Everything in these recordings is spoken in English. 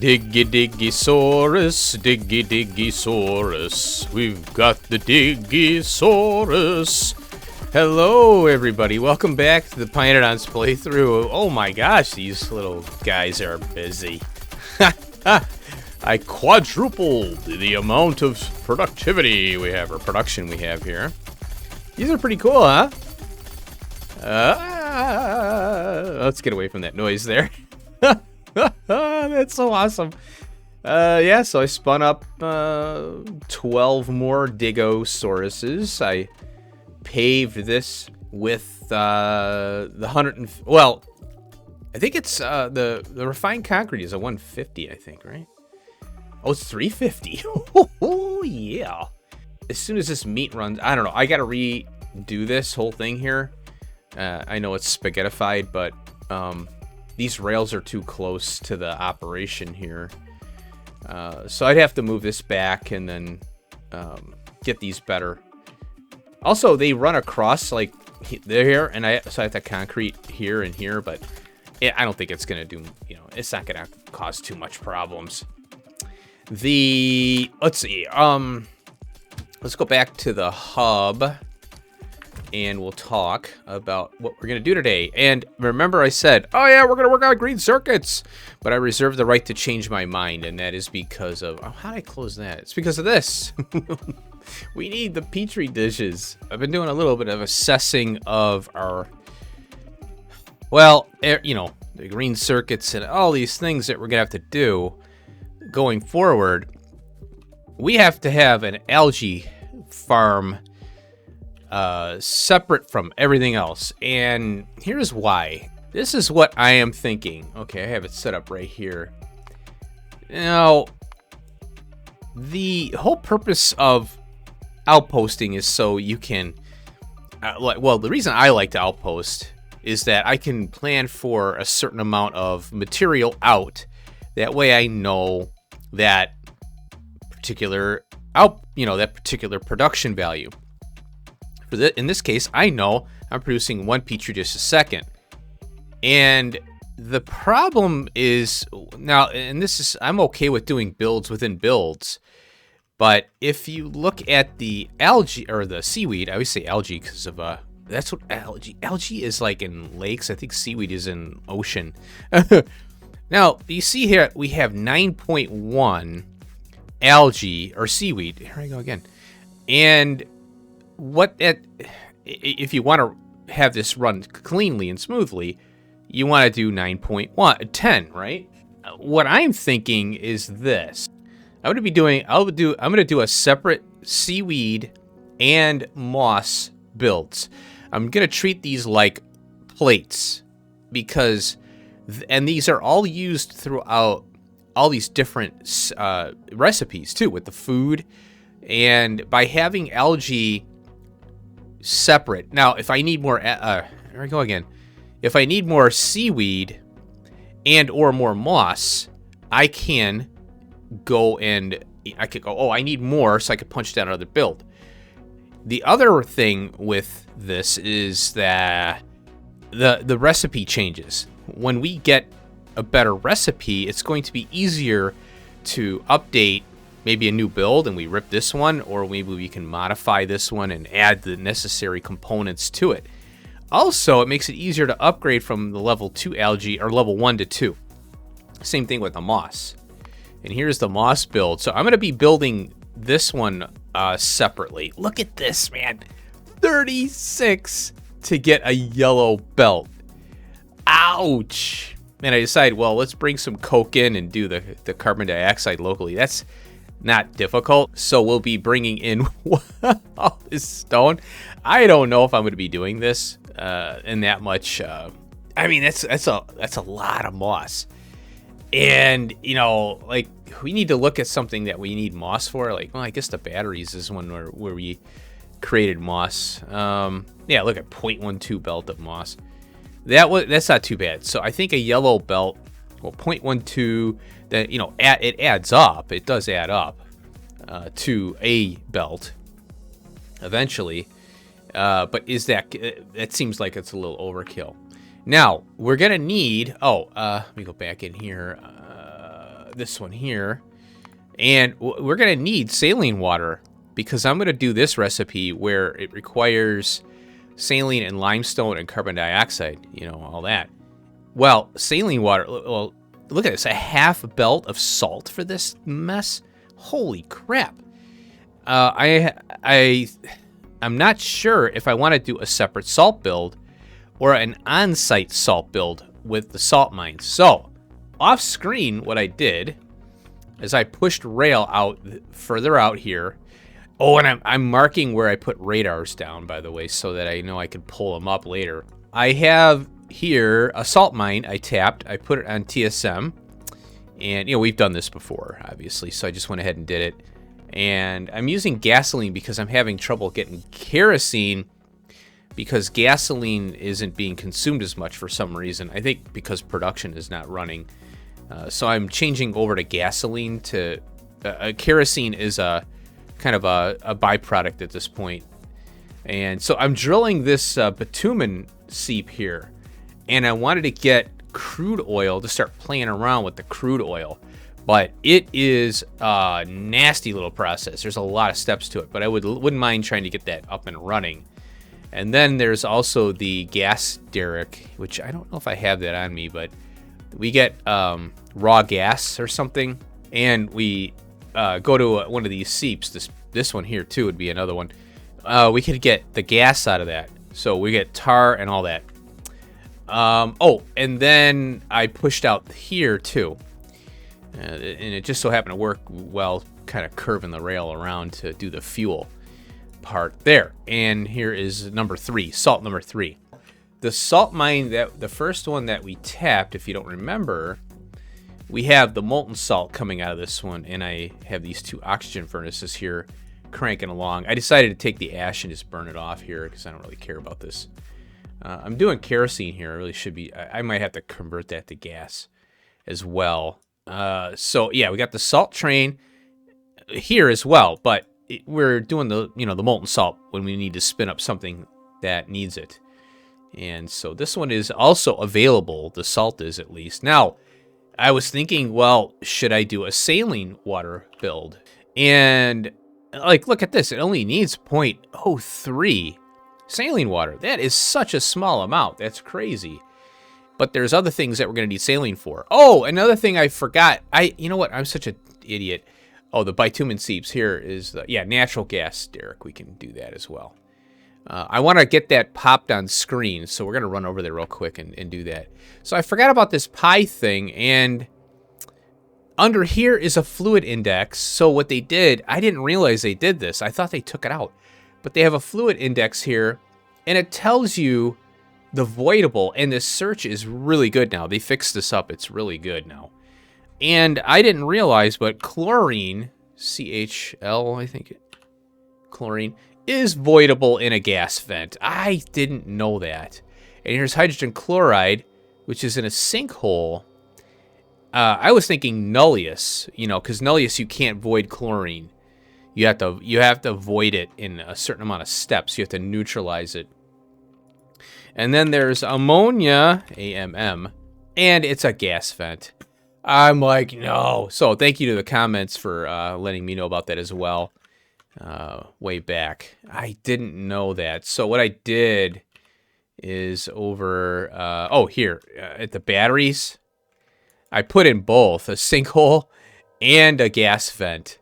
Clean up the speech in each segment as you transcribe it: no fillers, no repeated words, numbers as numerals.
Dig-o-saurus, dig-o-saurus. We've got the Dig-o-saurus. Hello, everybody. Welcome back to the pYanodons playthrough. Oh my gosh, these little guys are busy. I quadrupled the amount of productivity we have, or production we have here. These are pretty cool, huh? Let's get away from that noise there. That's so awesome. Yeah, so I spun up 12 more Dig-o-sauruses. I paved this with the 100 well, I think it's the refined concrete is a 150, I think, right? Oh, it's 350. Oh yeah. As soon as this meat runs, I don't know. I gotta redo this whole thing here. I know it's spaghettified, but these rails are too close to the operation here. So I'd have to move this back and then get these better. Also, they run across like they're here, and so I have to concrete here and here, but I don't think it's gonna do. You know, it's not gonna cause too much problems. Let's see. Let's go back to the hub. And we'll talk about what we're going to do today. And remember I said, oh yeah, we're going to work on green circuits. But I reserve the right to change my mind. And that is because of... Oh, how did I close that? It's because of this. We need the Petri dishes. I've been doing a little bit of assessing of our... Well, you know, the green circuits and all these things that we're going to have to do going forward. We have to have an algae farm... separate from everything else, and here's why. This is what I am thinking. Okay, I have it set up right here. Now, the whole purpose of outposting is so you can, well, the reason I like to outpost is that I can plan for a certain amount of material out. That way I know that particular that particular production value. In this case, I know I'm producing 1 Petri dish a second. And the problem is, now, and this is, I'm okay with doing builds within builds, but if you look at the algae, or the seaweed, I always say algae because of, that's what algae is like in lakes. I think seaweed is in ocean. Now, you see here, we have 9.1 algae, or seaweed. Here I go again. And if you want to have this run cleanly and smoothly, you want to do 9.10, right? What I'm thinking is this. I'm going to do a separate seaweed and moss builds. I'm going to treat these like plates because, and these are all used throughout all these different recipes too, with the food. And by having algae separate. Now, if I need more, here we go again. If I need more seaweed and or more moss, I can go and I could go, oh, I need more, so I could punch down another build. The other thing with this is that the recipe changes. When we get a better recipe, it's going to be easier to update maybe a new build and we rip this one, or maybe we can modify this one and add the necessary components to it. Also, it makes it easier to upgrade from the level 2 algae, or level 1 to 2. Same thing with the moss. And here's the moss build. So I'm going to be building this one separately. Look at this, man. 36 to get a yellow belt. Ouch. And I decided, well, let's bring some coke in and do the carbon dioxide locally. That's not difficult. So we'll be bringing in all this stone. I don't know if I'm going to be doing this in that much. I mean, that's a lot of moss. And, you know, like, we need to look at something that we need moss for. Like, well, I guess the batteries is one where we created moss. Yeah, look at 0.12 belt of moss. That's not too bad. So I think a yellow belt, well, 0.12, that, you know, it adds up. It does add up to a belt eventually. But that seems like it's a little overkill. Now, we're going to need, let me go back in here. this one here. And we're going to need saline water because I'm going to do this recipe where it requires saline and limestone and carbon dioxide, you know, all that. Well, saline water, well, look at this, a half belt of salt for this mess. Holy crap. I'm not sure if I want to do a separate salt build or an on-site salt build with the salt mines. So, off screen, what I did is I pushed rail out further out here. Oh, and I'm marking where I put radars down, by the way, so that I know I can pull them up later. I have here a salt mine I tapped. I put it on TSM. And, you know, we've done this before, obviously, so I just went ahead and did it. And I'm using gasoline because I'm having trouble getting kerosene because gasoline isn't being consumed as much for some reason. I think because production is not running. So I'm changing over to gasoline to... kerosene is a kind of a byproduct at this point. And so I'm drilling this bitumen seep here. And I wanted to get crude oil to start playing around with the crude oil. But it is a nasty little process. There's a lot of steps to it. But I wouldn't mind trying to get that up and running. And then there's also the gas derrick, which I don't know if I have that on me, but we get raw gas or something, and we go to one of these seeps. This one here too would be another one. We could get the gas out of that, so we get tar and all that. Oh, and then I pushed out here too, and it just so happened to work well, kind of curving the rail around to do the fuel part there. And here is number 3, salt number 3. The salt mine, the first one that we tapped, if you don't remember, we have the molten salt coming out of this one, and I have these 2 oxygen furnaces here cranking along. I decided to take the ash and just burn it off here because I don't really care about this. I'm doing kerosene here. I really should be. I might have to convert that to gas as well. So yeah, we got the salt train here as well, but we're doing the molten salt when we need to spin up something that needs it. And so this one is also available. The salt is, at least. Now, I was thinking, well, should I do a saline water build? And, like, look at this. It only needs 0.03 saline water. That is such a small amount. That's crazy. But there's other things that we're going to need saline for. Oh, another thing I forgot. You know what? I'm such an idiot. Oh, the bitumen seeps here is, natural gas derrick. We can do that as well. I want to get that popped on screen, so we're going to run over there real quick and do that. So I forgot about this pi thing, and under here is a fluid index. So what they did, I didn't realize they did this. I thought they took it out. But they have a fluid index here, and it tells you the voidable, and this search is really good now. They fixed this up. It's really good now. And I didn't realize, but chlorine, CHL, I think, chlorine, is voidable in a gas vent. I didn't know that. And here's hydrogen chloride, which is in a sinkhole. I was thinking nulleus, because nulleus you can't void chlorine. You have to void it in a certain amount of steps. You have to neutralize it. And then there's ammonia, AMM, and it's a gas vent. I'm like, no. So thank you to the comments for letting me know about that as well. Way back. I didn't know that. So what I did is over, here, at the batteries, I put in both a sinkhole and a gas vent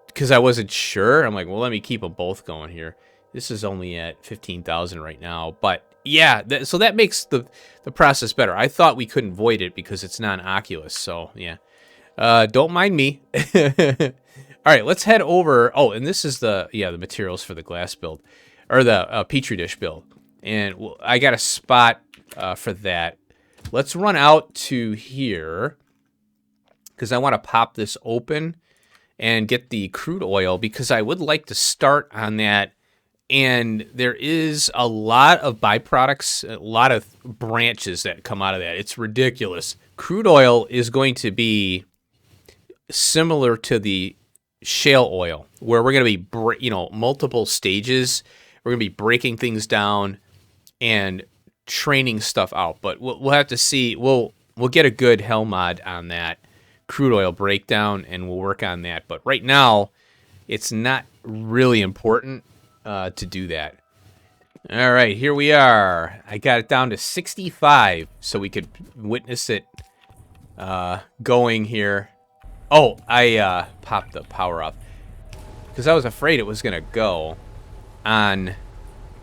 because I wasn't sure. I'm like, well, let me keep them both going here. This is only at 15,000 right now, but yeah, so that makes the process better. I thought we couldn't void it because it's non-oculus, so yeah. Don't mind me. All right, let's head over. Oh, and this is the materials for the glass build, or the Petri dish build. And I got a spot for that. Let's run out to here because I want to pop this open and get the crude oil because I would like to start on that. And there is a lot of byproducts, a lot of branches that come out of that. It's ridiculous. Crude oil is going to be similar to the shale oil, where we're going to be, multiple stages. We're going to be breaking things down and training stuff out. But we'll have to see. We'll get a good hell mod on that crude oil breakdown, and we'll work on that. But right now, it's not really important to do that. All right, here we are. I got it down to 65 so we could witness it going here. Oh, I popped the power up because I was afraid it was going to go on.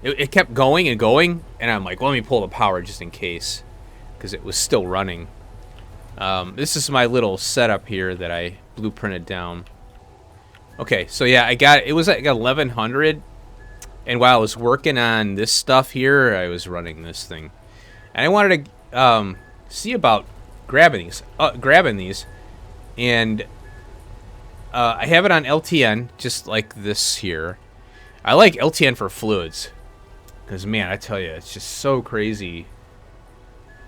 It kept going and going, and I'm like, let me pull the power just in case because it was still running. This is my little setup here that I blueprinted down. Okay, so yeah, I got it was like 1100, and while I was working on this stuff here, I was running this thing, and I wanted to see about grabbing these, and I have it on LTN just like this here. I like LTN for fluids because, man, I tell you, it's just so crazy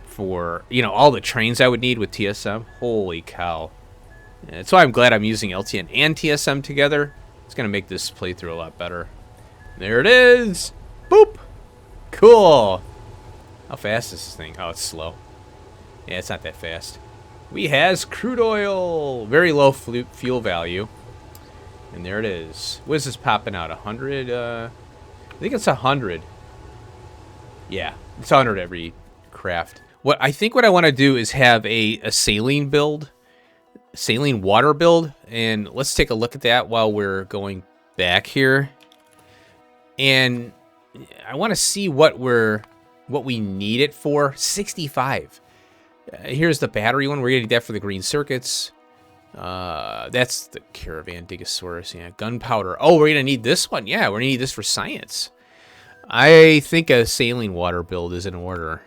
for, you know, all the trains I would need with TSM. Holy cow. Yeah, that's why I'm glad I'm using LTN and TSM together. It's going to make this playthrough a lot better. There it is. Boop. Cool. How fast is this thing? Oh, it's slow. Yeah, it's not that fast. We has crude oil. Very low fuel value. And there it is. What is this popping out? 100? I think it's 100. Yeah, it's 100 every craft. What I want to do is have a saline build, saline water build, and let's take a look at that while we're going back here. And I want to see what we need it for. 65. Here's the battery one. We're gonna need that for the green circuits. That's the caravan Dig-o-saurus. Yeah, gunpowder. Oh, we're gonna need this one. Yeah, we're gonna need this for science. I think a saline water build is in order.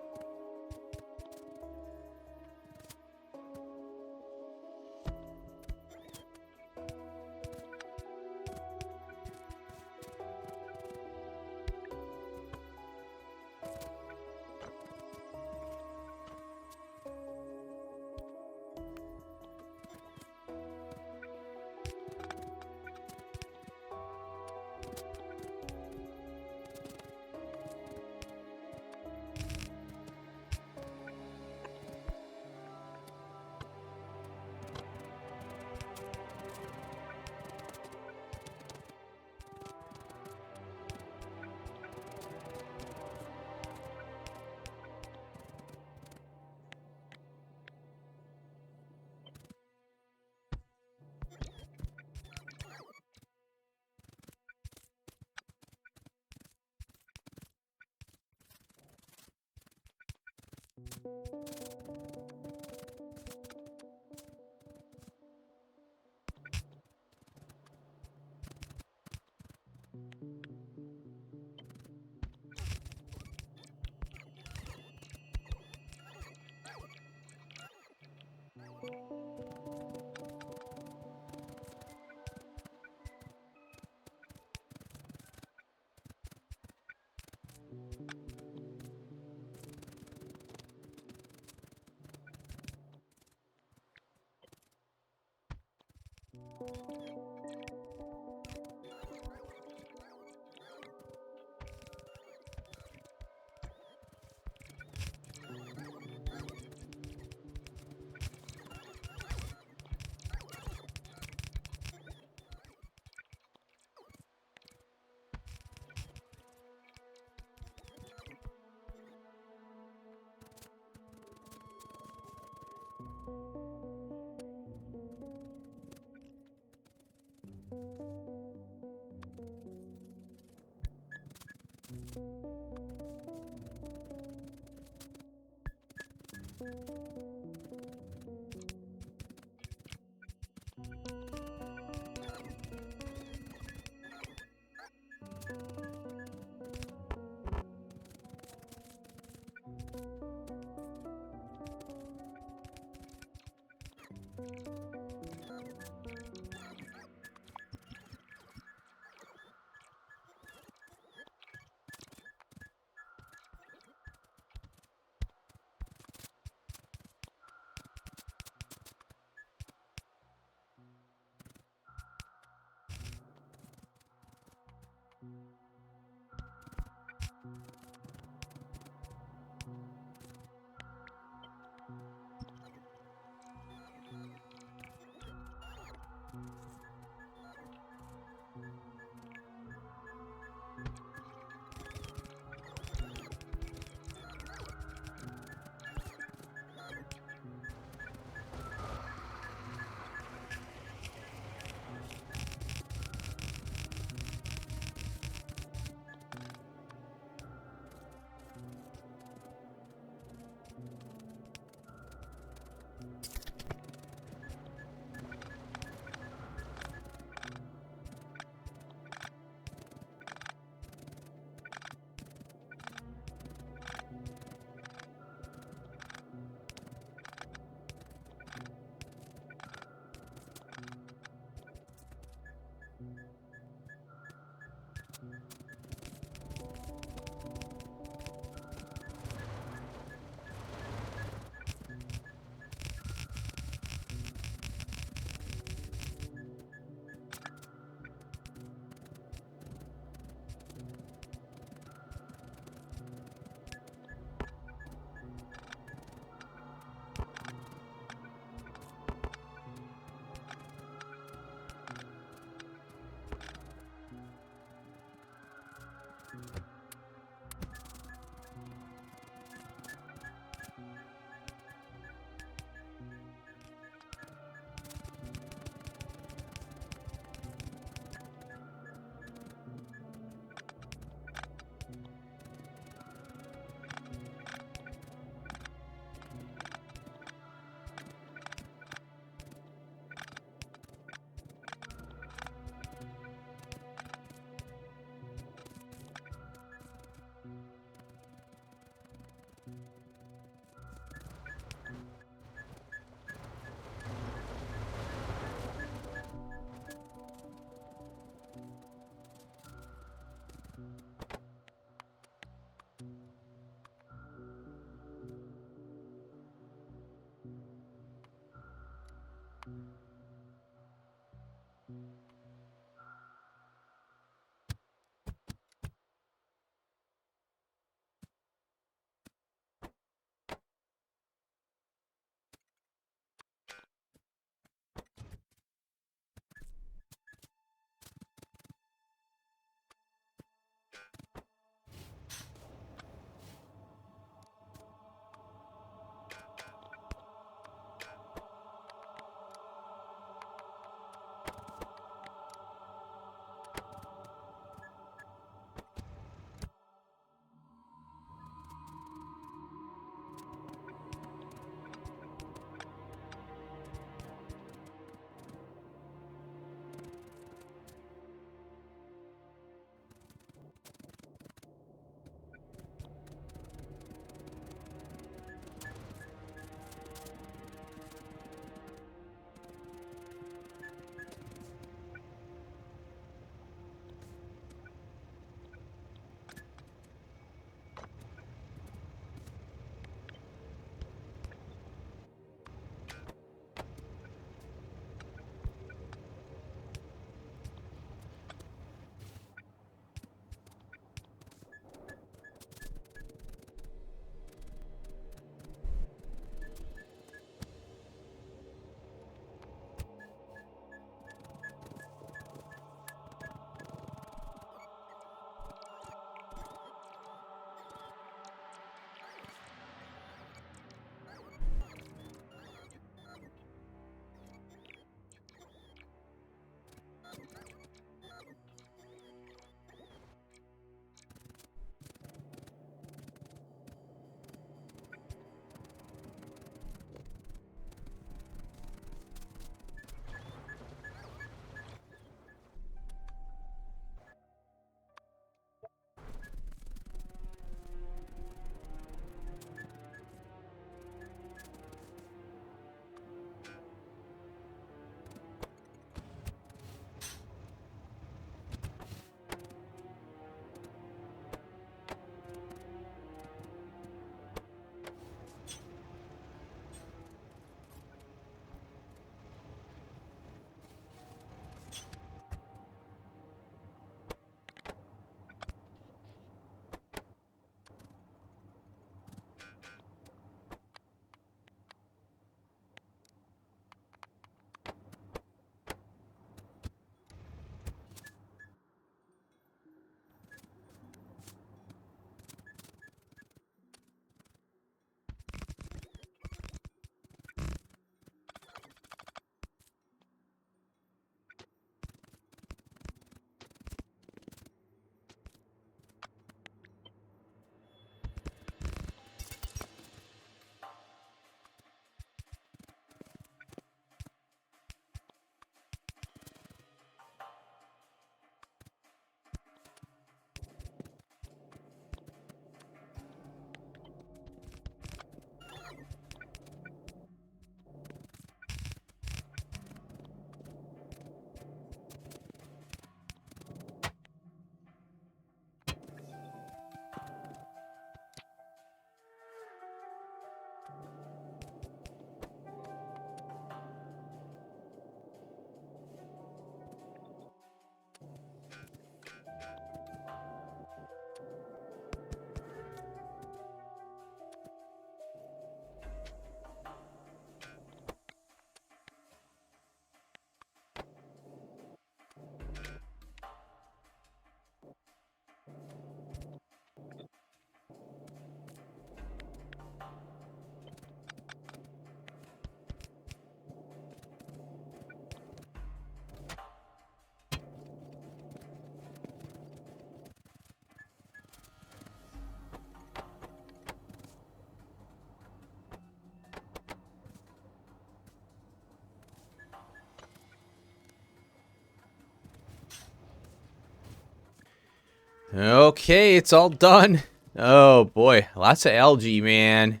Okay, it's all done. Oh boy, lots of algae, man.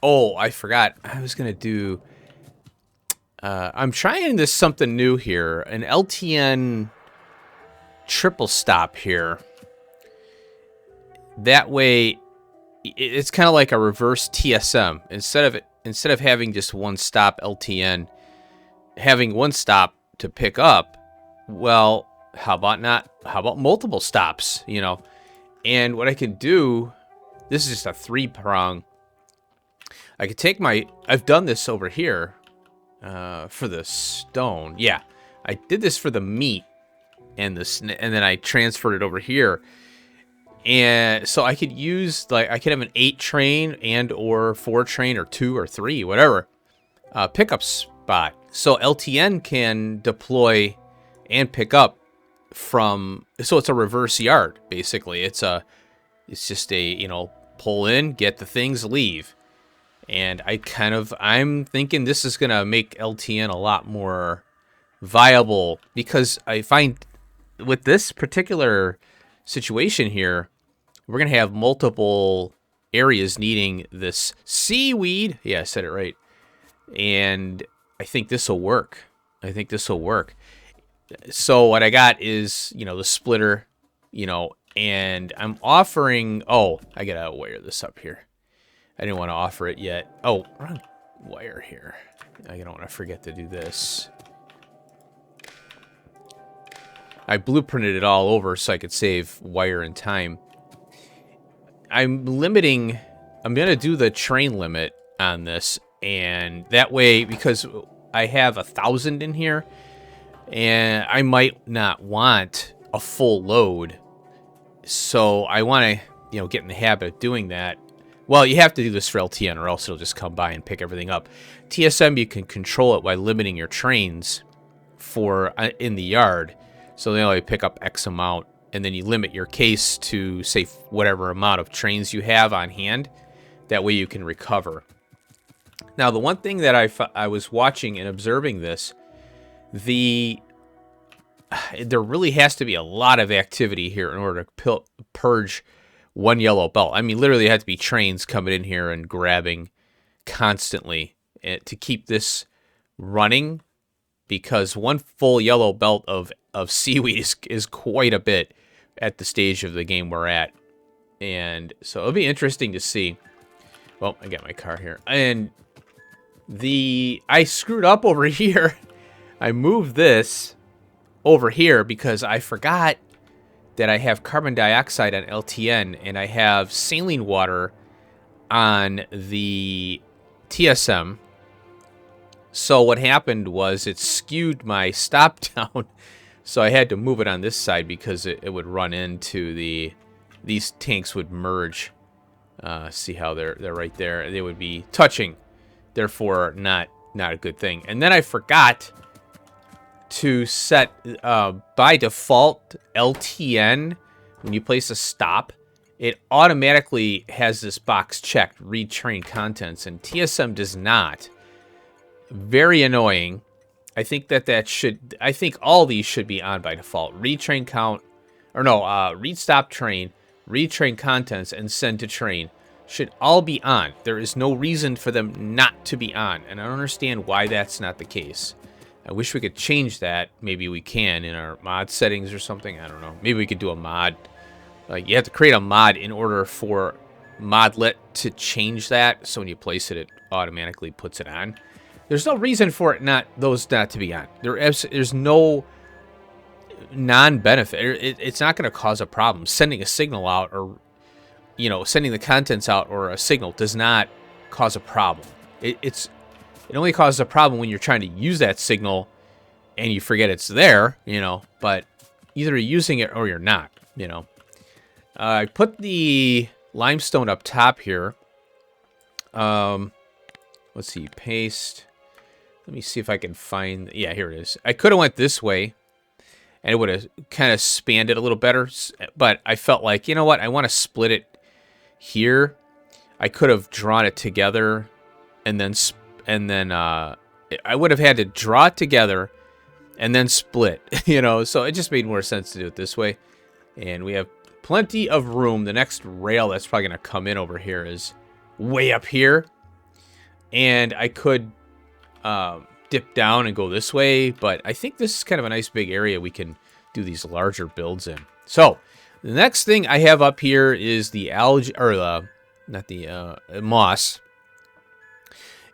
Oh, I forgot. I was gonna do. I'm trying this something new here. An LTN triple stop here. That way, it's kind of like a reverse TSM. Instead of having just one stop LTN, having one stop to pick up. Well, how about multiple stops? You know, and what I can do. This is just a 3-prong. I could take my. I've done this over here. For the stone, yeah, I did this for the meat and and then I transferred it over here, and so I could use I could have an 8 train and or 4 train or 2 or 3 whatever pickup spot, so LTN can deploy and pick up from. So it's a reverse yard basically. It's just a pull in, get the things, leave. And I'm thinking this is going to make LTN a lot more viable, because I find with this particular situation here, we're going to have multiple areas needing this seaweed. Yeah, I said it right. And I think this will work. So what I got is, the splitter, and I'm offering, I got to wire this up here. I didn't want to offer it yet. Oh, wrong wire here. I don't want to forget to do this. I blueprinted it all over so I could save wire and time. I'm going to do the train limit on this, and that way, because I have 1,000 in here, and I might not want a full load, so I want to, get in the habit of doing that. Well, you have to do this for LTN, or else it'll just come by and pick everything up. TSM, you can control it by limiting your trains for in the yard, so they only pick up X amount, and then you limit your case to, say, whatever amount of trains you have on hand. That way you can recover. Now, the one thing that I was watching and observing this, there really has to be a lot of activity here in order to purge one yellow belt. I mean, literally, it had to be trains coming in here and grabbing constantly to keep this running, because one full yellow belt of seaweed is quite a bit at the stage of the game we're at. And so it'll be interesting to see. Well, I got my car here. And I screwed up over here. I moved this over here because I forgot that I have carbon dioxide on LTN, and I have saline water on the TSM. So what happened was it skewed my stop down, so I had to move it on this side because it would run into these tanks would merge. See how they're right there? They would be touching, therefore not a good thing. And then I forgot to set by default LTN. When you place a stop, it automatically has this box checked, read train contents, and TSM does not. Very annoying. I think I think all these should be on by default. Read train count, or no, read stop train, read train contents, and send to train should all be on. There is no reason for them not to be on, and I don't understand why that's not the case. I wish we could change that. Maybe we can in our mod settings or something. I don't know. Maybe we could do a mod. Like, you have to create a mod in order for Modlet to change that. So when you place it, it automatically puts it on. There's no reason for those not to be on. There's no non-benefit. It's not going to cause a problem. Sending a signal out, or sending the contents out, or a signal does not cause a problem. It only causes a problem when you're trying to use that signal and you forget it's there, but either you're using it or you're not, I put the limestone up top here. Let's see, paste. Let me see if I can find, yeah, here it is. I could have went this way and it would have kind of spanned it a little better, but I felt like, you know what, I want to split it here. I could have drawn it together and then I would have had to draw it together and then split, so it just made more sense to do it this way. And we have plenty of room. The next rail that's probably going to come in over here is way up here. And I could dip down and go this way, but I think this is kind of a nice big area we can do these larger builds in. So the next thing I have up here is the algae, or not the moss.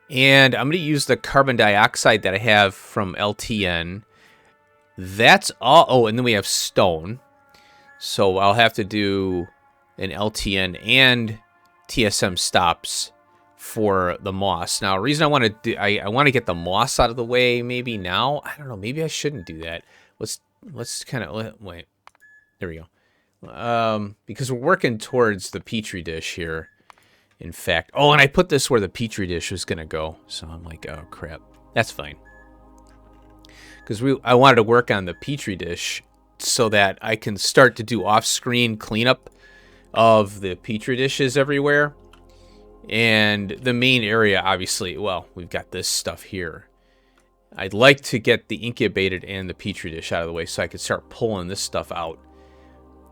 And I'm going to use the carbon dioxide that I have from LTN. That's all. Oh, and then we have stone. So I'll have to do an LTN and TSM stops for the moss. Now, the reason I want to do, I want to get the moss out of the way maybe now. I don't know. Maybe I shouldn't do that. Let's kind of, wait. There we go. Because we're working towards the Petri dish here. In fact, oh, and I put this where the Petri dish was going to go. So I'm like, oh, crap. That's fine. Because I wanted to work on the Petri dish so that I can start to do off-screen cleanup of the Petri dishes everywhere. And the main area, obviously, well, we've got this stuff here. I'd like to get the incubated and the Petri dish out of the way so I could start pulling this stuff out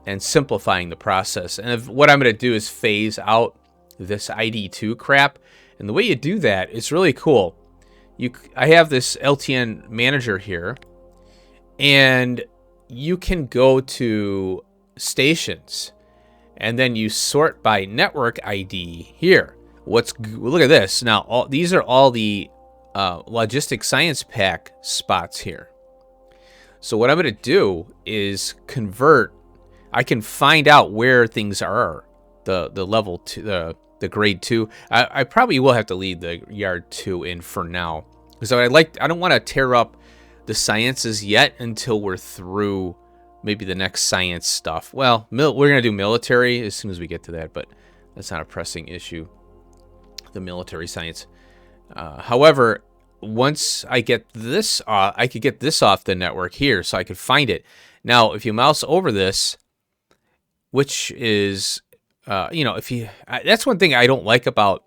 and simplifying the process. And what I'm going to do is phase out this ID2 crap. And the way you do that is really cool. I have this LTN manager here, and you can go to stations, and then you sort by network ID here. Look at this. Now, these are all the logistics science pack spots here. So what I'm going to do is convert. I can find out where things are. The level 2, the grade 2. I probably will have to leave the yard 2 in for now, because I don't want to tear up the sciences yet until we're through maybe the next science stuff. Well, we're going to do military as soon as we get to that, but that's not a pressing issue, the military science. However, once I get this, I could get this off the network here, so I could find it. Now, if you mouse over this, which is, that's one thing I don't like about,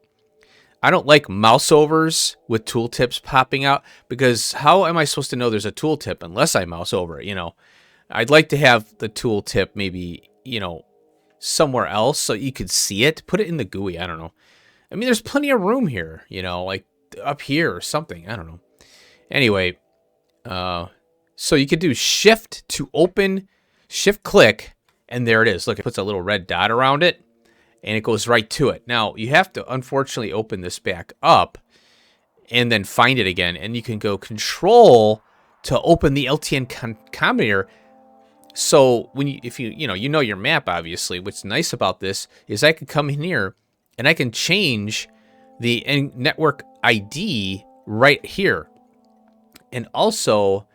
I don't like mouse overs with tooltips popping out, because how am I supposed to know there's a tooltip unless I mouse over it, I'd like to have the tooltip maybe, somewhere else so you could see it. Put it in the GUI, I don't know. I mean, there's plenty of room here, like up here or something, I don't know. Anyway, so you could do shift to open, shift click, and there it is. Look, it puts a little red dot around it, and it goes right to it. Now, you have to, unfortunately, open this back up and then find it again. And you can go Control to open the LTN combinator. So if you know your map, obviously, what's nice about this is I can come in here and I can change the network ID right here. And also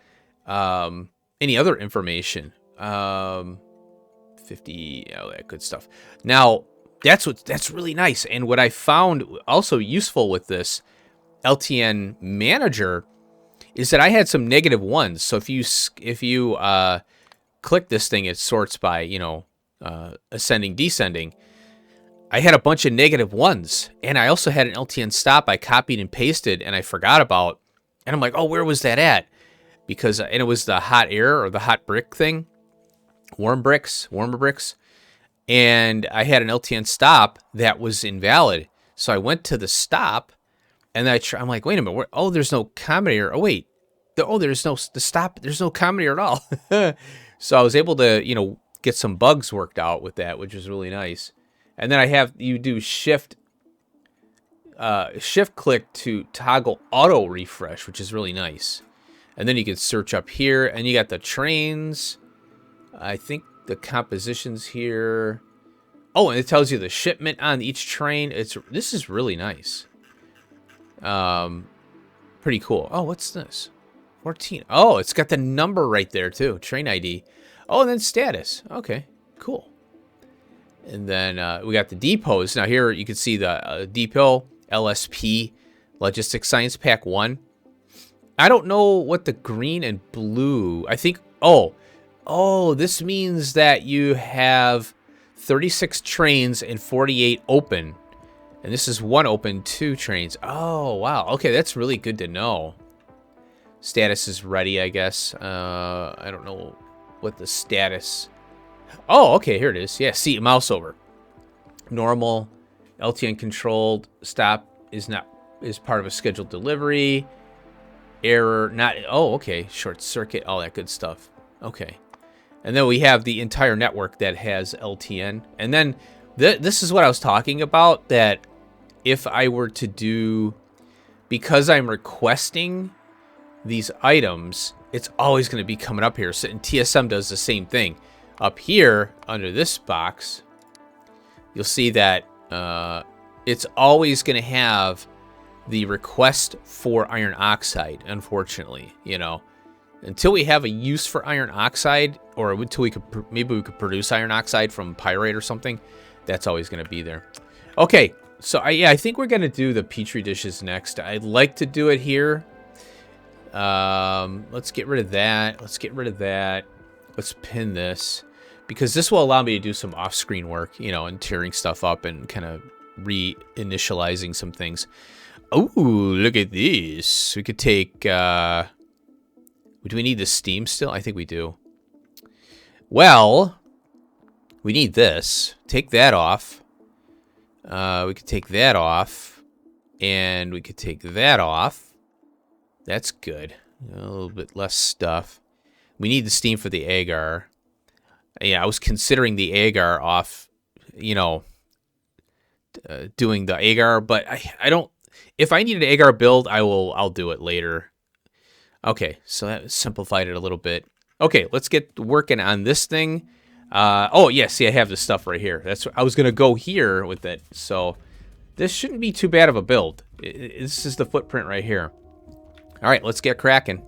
any other information. 50, that good stuff. Now, that's really nice. And what I found also useful with this LTN manager is that I had some -1s. So if you click this thing, it sorts by ascending, descending. I had a bunch of -1s, and I also had an LTN stop I copied and pasted, and I forgot about. And I'm like, oh, where was that at? And it was the hot air or the hot brick thing, warmer bricks. And I had an LTN stop that was invalid. So I went to the stop, and I'm like, wait a minute. There's no combinator. Oh, wait. There's no combinator at all. So I was able to, get some bugs worked out with that, which was really nice. And then you do shift click to toggle auto refresh, which is really nice. And then you can search up here, and you got the trains. I think the compositions here. Oh, and it tells you the shipment on each train. This is really nice. Pretty cool. Oh, what's this? 14. Oh, it's got the number right there too. Train ID. Oh, and then status. Okay, cool. And then we got the depots. Now here you can see the depot LSP Logistics Science Pack 1. I don't know what the green and blue. I think. Oh, this means that you have 36 trains and 48 open. And this is 1 open, 2 trains. Oh, wow. Okay, that's really good to know. Status is ready, I guess. I don't know what the status Oh, okay, here it is. Yeah, see, mouse over. Normal, LTN controlled, stop is part of a scheduled delivery. Error, not, oh, okay, short circuit, all that good stuff. Okay. And then we have the entire network that has LTN. And then this is what I was talking about, that if I were to do, because I'm requesting these items, it's always going to be coming up here. So, and TSM does the same thing. Up here, under this box, you'll see that it's always going to have the request for iron oxide, unfortunately, you know. Until we have a use for iron oxide, or until we could, maybe we could produce iron oxide from pyrite or something, that's always going to be there. Okay, so I think we're going to do the Petri dishes next. I'd like to do it here. Let's get rid of that. Let's get rid of that. Let's pin this, because this will allow me to do some off-screen work, you know, and tearing stuff up and kind of reinitializing some things. Oh, look at this. We could take, do we need the steam still? I think we do. Well, we need this. Take that off. We could take that off. And we could take that off. That's good. A little bit less stuff. We need the steam for the agar. Yeah, I was considering the agar off, you know, doing the agar, but I don't. If I need an agar build, I'll do it later. Okay, so that simplified it a little bit. Okay, let's get working on this thing. Oh yeah, see, I have this stuff right here. That's I was gonna go here with it. So this shouldn't be too bad of a build. This is the footprint right here. All right, let's get cracking.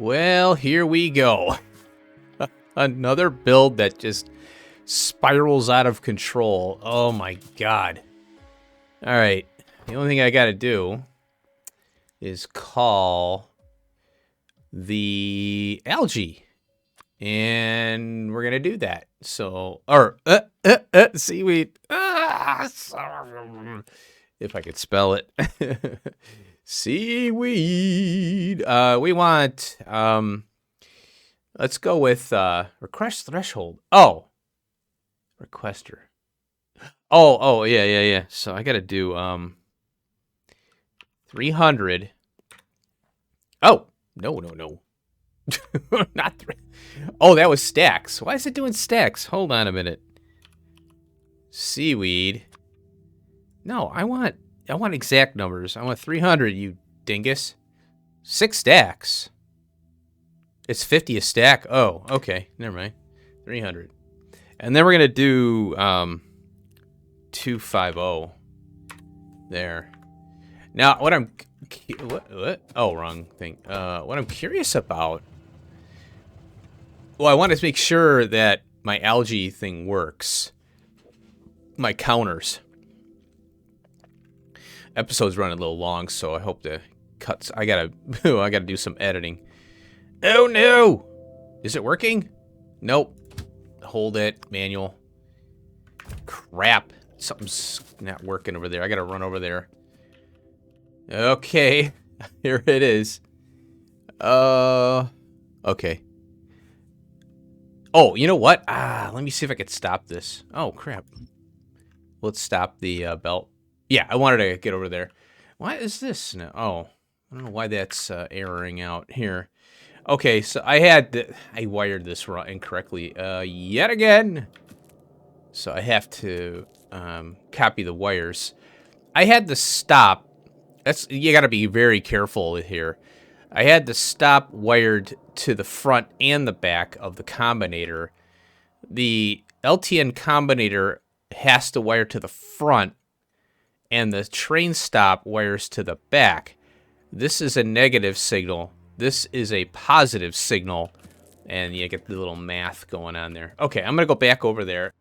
Well, here we go. Another build that just spirals out of control. Oh my god. Alright. The only thing I gotta do is call the algae. And we're gonna do that. So, or, seaweed. If I could spell it. Seaweed. We want, let's go with, request threshold. Oh. Requester. Oh, yeah. So I gotta do, 300. Oh, no. Not 3. Oh, that was stacks. Why is it doing stacks? Hold on a minute. Seaweed. No, I want exact numbers. I want 300, you dingus. 6 stacks. It's 50 a stack. Oh, okay. Never mind. 300. And then we're going to do 250 there. Now, what I'm what? Oh, wrong thing. What I'm curious about. Well, I want to make sure that my algae thing works. My counters. Episode's running a little long, so I hope the cuts. I gotta do some editing. Oh no! Is it working? Nope. Hold it, manual. Crap. Something's not working over there. I gotta run over there. Okay. Here it is. Okay. Oh, you know what? Let me see if I could stop this. Oh, crap. Let's stop the belt. Yeah, I wanted to get over there. Why is this now? Oh, I don't know why that's erroring out here. Okay, so I wired this incorrectly yet again. So I have to copy the wires. I had the stop. You got to be very careful here. I had the stop wired to the front and the back of the combinator. The LTN combinator has to wire to the front, and the train stop wires to the back. This is a negative signal. This is a positive signal, and you get the little math going on there. Okay, I'm going to go back over there.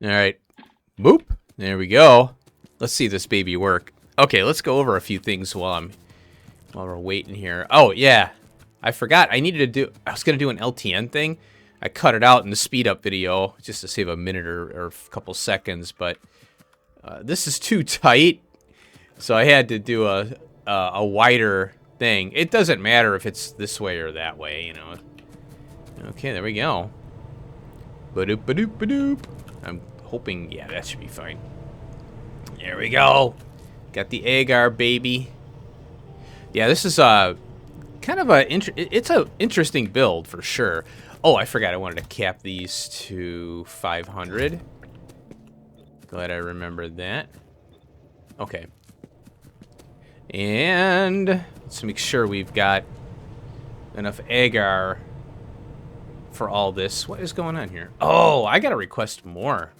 All right. Boop. There we go. Let's see this baby work. Okay, let's go over a few things while we're waiting here. Oh, yeah. I forgot. I was going to do an LTN thing. I cut it out in the speed up video just to save a minute or a couple seconds, but this is too tight. So I had to do a wider thing. It doesn't matter if it's this way or that way, you know. Okay, there we go. Ba-doop, ba-doop, ba-doop. I'm hoping, yeah, that should be fine. There we go. Got the agar, baby. Yeah, this is kind of it's a interesting build for sure. Oh, I forgot I wanted to cap these to 500. Glad I remembered that. Okay. And let's make sure we've got enough agar for all this. What is going on here? Oh, I gotta request more.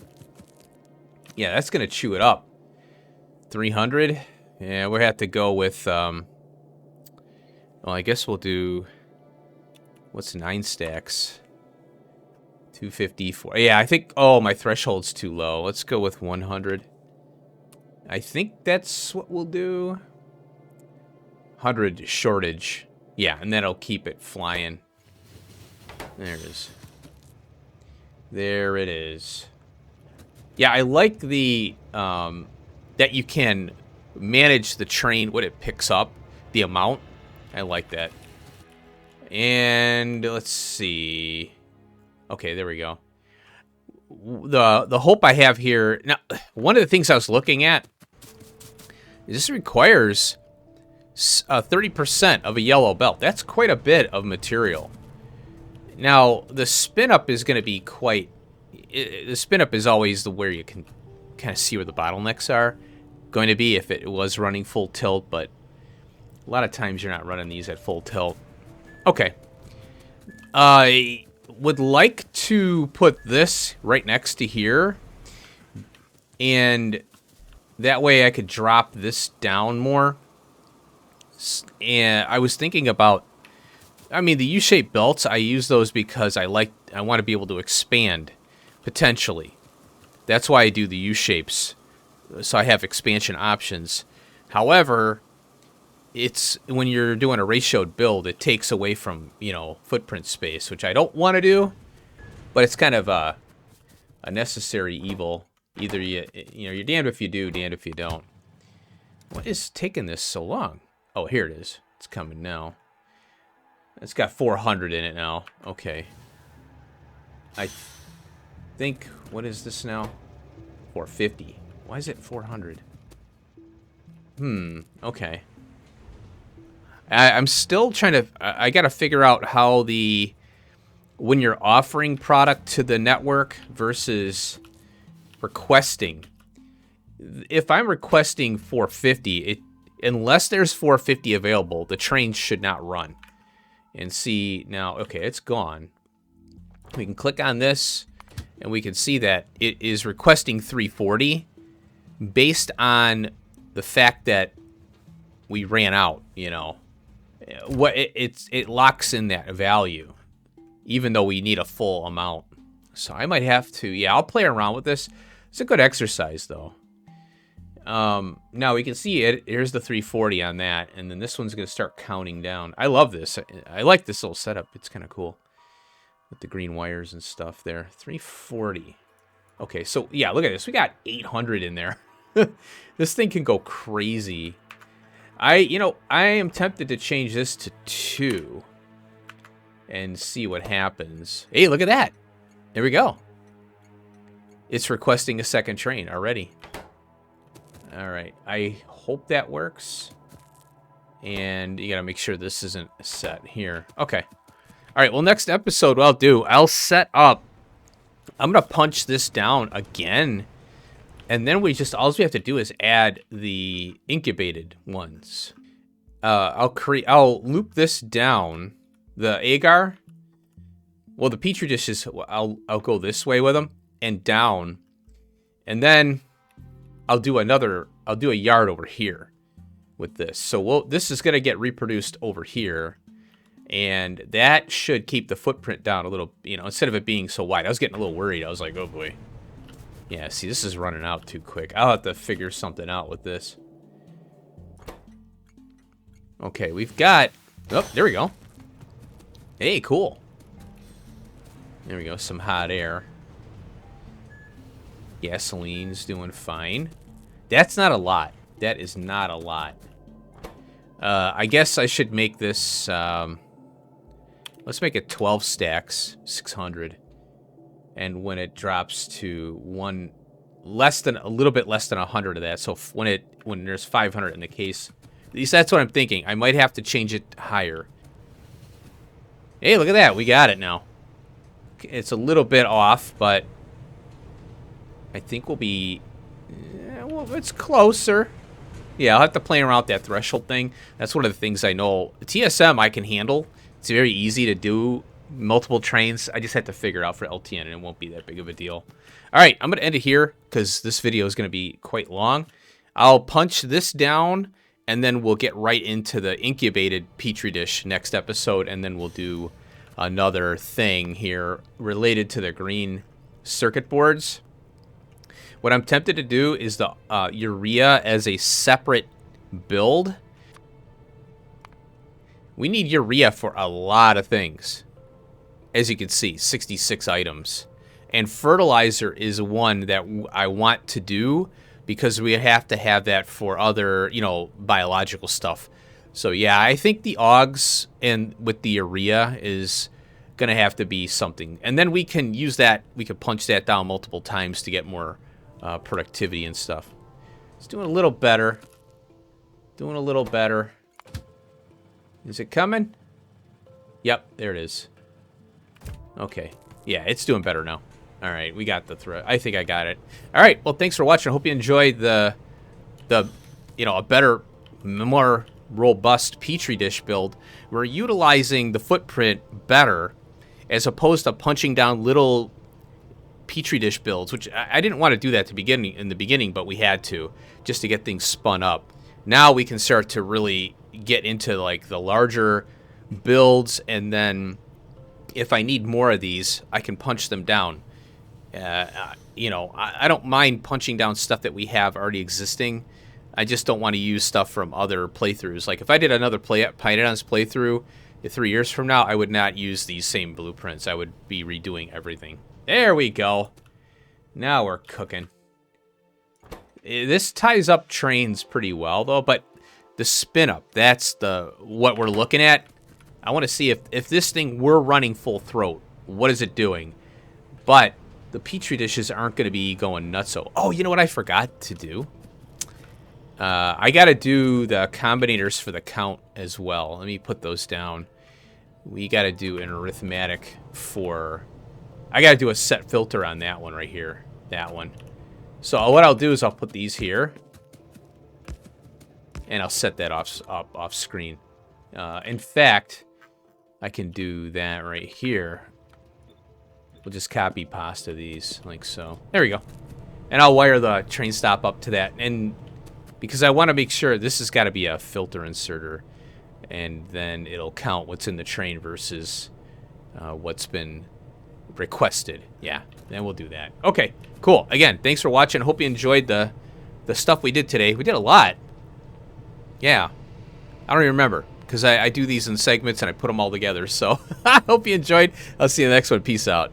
Yeah, that's gonna chew it up. 300. Yeah, we have to go with. Well, I guess we'll do. What's 9 stacks? 254. Yeah, I think. Oh, my threshold's too low. Let's go with 100. I think that's what we'll do. 100 shortage. Yeah, and that'll keep it flying. There it is. There it is. Yeah, I like the that you can manage the train, what it picks up, the amount. I like that. And let's see. Okay, there we go. The hope I have here. Now, one of the things I was looking at is this requires 30% of a yellow belt. That's quite a bit of material. Now, the spin up is going to be quite. The spin up is always where you can kind of see where the bottlenecks are going to be if it was running full tilt, but a lot of times you're not running these at full tilt. Okay. I would like to put this right next to here, and that way I could drop this down more. And I was thinking about I mean, the U-shaped belts, I use those because I want to be able to expand, potentially. That's why I do the U-shapes, so I have expansion options. However, it's when you're doing a ratioed build, it takes away from, you know, footprint space, which I don't want to do, but it's kind of a necessary evil. Either you're damned if you do, damned if you don't. What is taking this so long? Oh, here it is. It's coming now. It's got 400 in it now. Okay. I think, what is this now? 450. Why is it 400? Okay. I'm still trying to, I got to figure out how when you're offering product to the network versus requesting. If I'm requesting 450, unless there's 450 available, the train should not run. And see now, okay, it's gone. We can click on this and we can see that it is requesting 340 based on the fact that we ran out, you know. What it locks in that value, even though we need a full amount. So I might have to, yeah, I'll play around with this. It's a good exercise, though. Now we can see it. Here's the 340 on that, and then this one's going to start counting down. I love this. I like this little setup. It's kind of cool with the green wires and stuff there. 340. Okay, so yeah, look at this. We got 800 in there. This thing can go crazy. I am tempted to change this to 2 and see what happens. Hey, look at that. There we go. It's requesting a second train already. All right. I hope that works. And you got to make sure this isn't set here. Okay. All right. Well, next episode, what I'll set up. I'm going to punch this down again. And then all we have to do is add the incubated ones. I'll loop this down. The agar. Well, the Petri dishes, I'll go this way with them and down. And then I'll do a yard over here with this. So this is going to get reproduced over here. And that should keep the footprint down a little, instead of it being so wide. I was getting a little worried. I was like, oh boy. Yeah, see, this is running out too quick. I'll have to figure something out with this. Okay, we've got... Oh, there we go. Hey, cool. There we go, some hot air. Gasoline's doing fine. That's not a lot. That is not a lot. I guess I should make this... let's make it 12 stacks, 600. And when it drops to a little bit less than 100 of that, so when there's 500 in the case, at least that's what I'm thinking. I might have to change it higher. Hey, look at that, we got it now. It's a little bit off, but I think we'll be, well, it's closer. Yeah, I'll have to play around with that threshold thing. That's one of the things I know. TSM I can handle. It's very easy to do. Multiple trains. I just had to figure out for LTN, and it won't be that big of a deal. All right, I'm going to end it here because this video is going to be quite long. I'll punch this down, and then we'll get right into the incubated Petri dish next episode, and then we'll do another thing here related to the green circuit boards. What I'm tempted to do is the urea as a separate build. We need urea for a lot of things. As you can see, 66 items. And fertilizer is one that I want to do because we have to have that for other, biological stuff. So yeah, I think the augs and with the urea is going to have to be something. And then we can use that, we can punch that down multiple times to get more productivity and stuff. It's doing a little better. Doing a little better. Is it coming? Yep, there it is. Okay. Yeah, it's doing better now. All right, we got the thread. I think I got it. All right, well, thanks for watching. I hope you enjoyed a better, more robust Petri dish build. We're utilizing the footprint better as opposed to punching down little Petri dish builds, which I didn't want to do that in the beginning, but we had to just to get things spun up. Now we can start to really get into like the larger builds, and then if I need more of these, I can punch them down. You know, I don't mind punching down stuff that we have already existing. I just don't want to use stuff from other playthroughs. Like if I did another pYanodons playthrough 3 years from now, I would not use these same blueprints. I would be redoing everything. There we go. Now we're cooking. This ties up trains pretty well though, but the spin up, that's what we're looking at. I want to see if this thing were running full throat, what is it doing? But the Petri dishes aren't going to be going nutso. Oh, you know what I forgot to do? I got to do the combinators for the count as well. Let me put those down. We got to do an arithmetic for... I got to do a set filter on that one right here. That one. So what I'll do is I'll put these here. And I'll set that off screen. In fact, I can do that right here. We'll just copy pasta these like so. There we go. And I'll wire the train stop up to that. And because I want to make sure this has got to be a filter inserter. And then it'll count what's in the train versus what's been requested. Yeah, then we'll do that. Okay, cool. Again, thanks for watching. Hope you enjoyed the stuff we did today. We did a lot. Yeah. I don't even remember because I do these in segments and I put them all together. So I hope you enjoyed. I'll see you in the next one. Peace out.